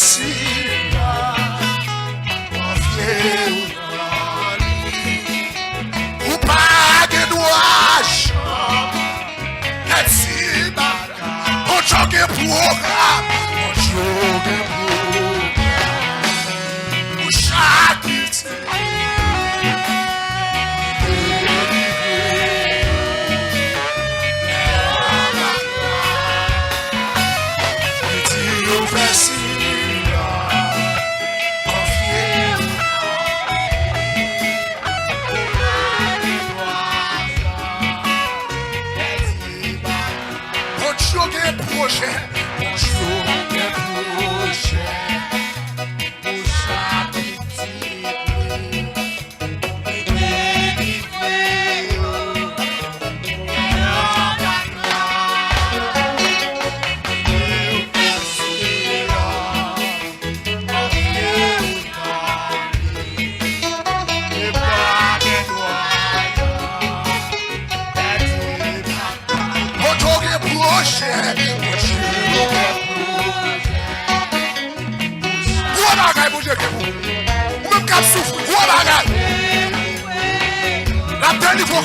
facile. Confiez ou pas de douage. Merci, on jogue programme. On jogue programme. Pour chaque pitit.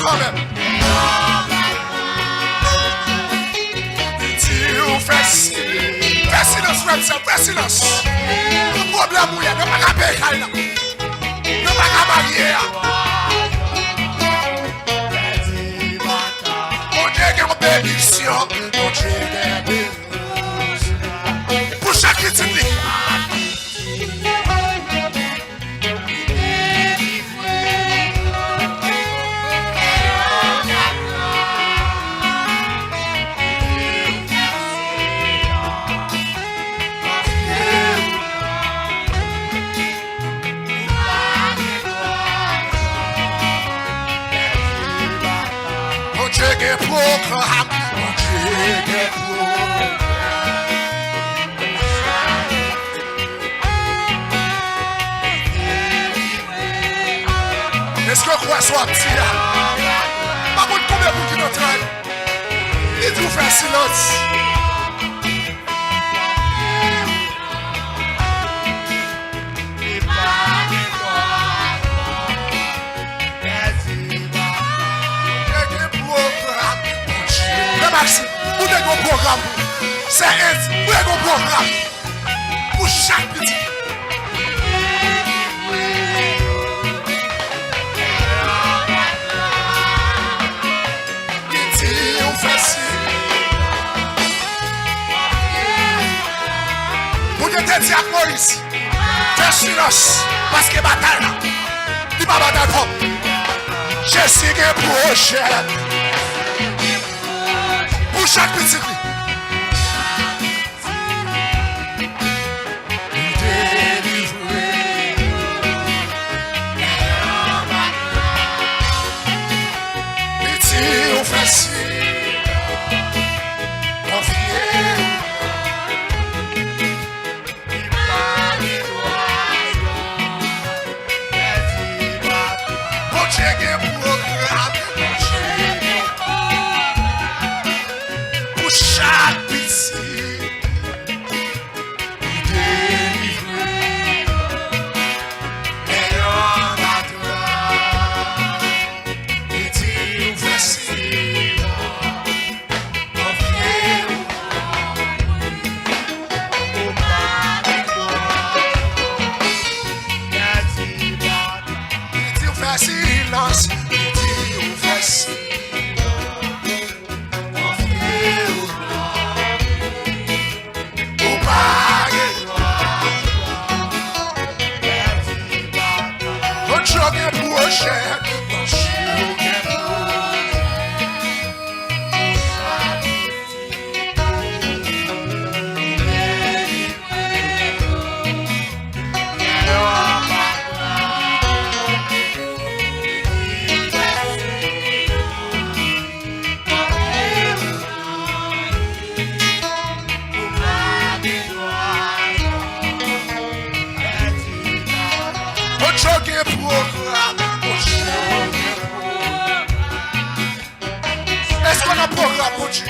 Quand même. Dieu fait silence, fais silence. Le problème où il y a, ne pas payer, ne pas barrière. Mon Dieu est en bénédiction, mon Dieu est en bénédiction. Pour chaque critique. Est-ce que quoi soit petit là? Pas bon combien pour qui notre âge? Il vous fait silence. Merci, vous avez un programme. C'est un programme pour chaque petit. Vous êtes dit à Moïse, fais silence, parce que bataille là, il va bataille comme. Je suis un projet. Pour chaque petit lit. Petit ou facile, confiez. Bon Dieu est programme. Chaque petit délivré et en attendant petit ou facile confiez-vous au petit ou facile petit ou facile. Est-ce qu'on a un programme pour Dieu?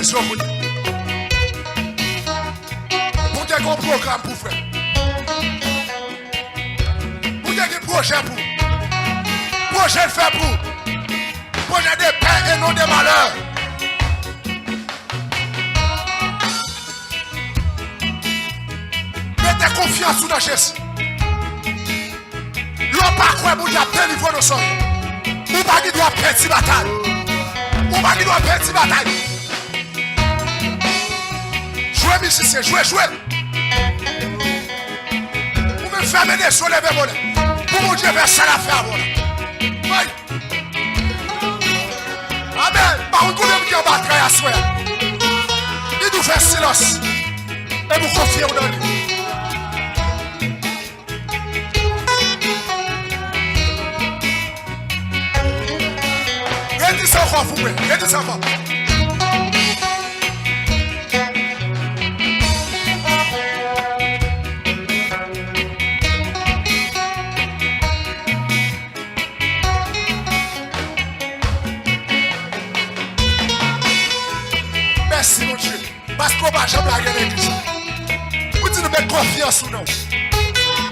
question pour nous. Pour Dieu, un programme pour faire. Pour Dieu, un projet pour. Projet de faire pour. Projet de paix et non de malheur. Mettez confiance dans Jésus. L'homme pas quoi pour Dieu délivrer nos soeurs. Ou pas qui doit perdre cette bataille. Ou pas qui doit perdre cette bataille. Jouez, musicien, jouez. Vous me fermez les yeux, levez vos lèvres. Pour mon Dieu, vers ça la faire. Oui. Amen. Par contre, vous qui en bataille à soi. Il nous fait silence. Et vous confiez dans lui. Regardez ça encore, vous pouvez. Regardez ça encore. Merci mon Dieu. Parce qu'on va jamais la l'église. Vous dites nous mettons confiance ou non.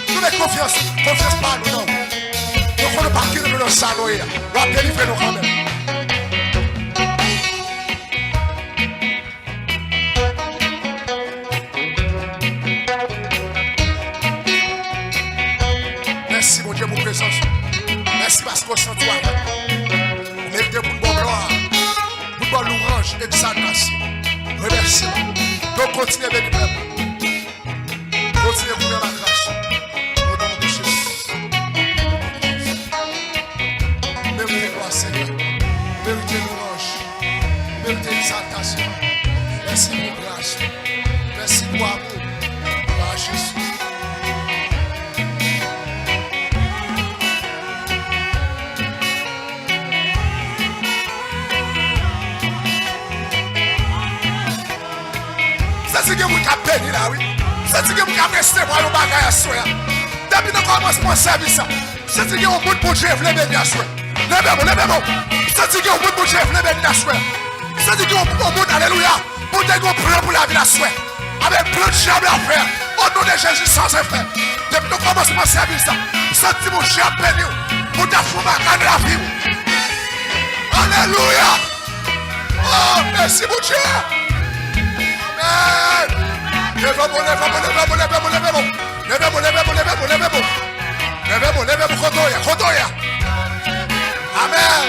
Nous mettons confiance. Confiance pas nous non. Donc on ne pas quitter nous ça nous. On va délivrer nous quand même. Merci mon Dieu pour présence. Merci parce qu'on sent toi. On méritez pour une bonne gloire. Pour une bonne louange, exaltation. Remerciement. Donc continuez à bénir. Continuez à vous faire la grâce. Au nom de Jésus. Méritez gloire, Seigneur. Méritez louange. Méritez exaltation. Merci pour grâce. Merci pour amour. Par Jésus. C'est que vous avez béni là, oui. C'est que vous avez resté pour le bagage à soi. Depuis nous commençons mon service, c'est que vous avez pour Dieu, vous avez béni à soi. Levez-vous. C'est que vous avez pour Dieu, vous avez béni à soi. C'est que vous avez alléluia, pour des gros plans pour la vie à soi. Avec plein de choses à faire. Au nom de Jésus sans effet. Depuis nous commençons mon service, c'est que vous avez béni pour des fous bagage de la vie. Alléluia. Oh, merci mon Dieu. Levez-vous, Kotoya. Amen.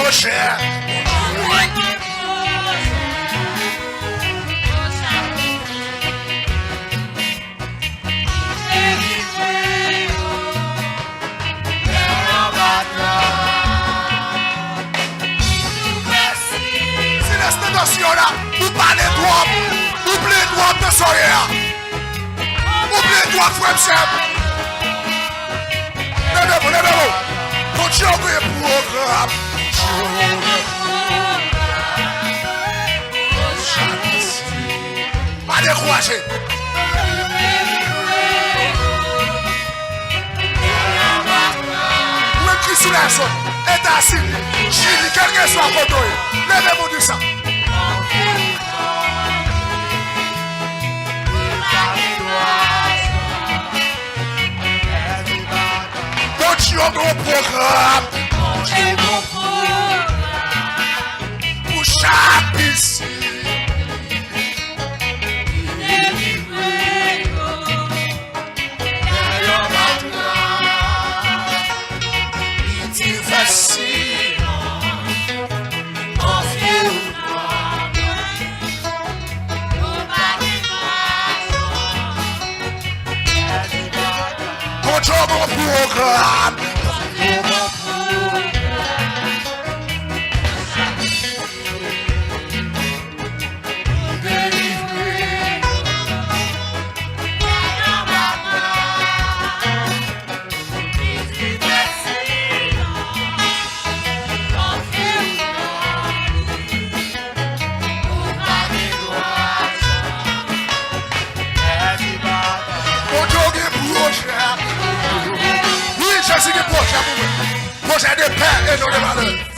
projet. Vous parlez droit, oubliez droit de sourire. Oubliez droit, frère Seb. Levez-vous. Quand Dieu veut programme. Pas décourager. Vous êtes qui sous la zone. Et assis. Chili, quelqu'un soit à côté. Levez-vous du sang. Dieu mon programme pour chaque ici. Dieu mon programme. Projet de paix et non de malheur.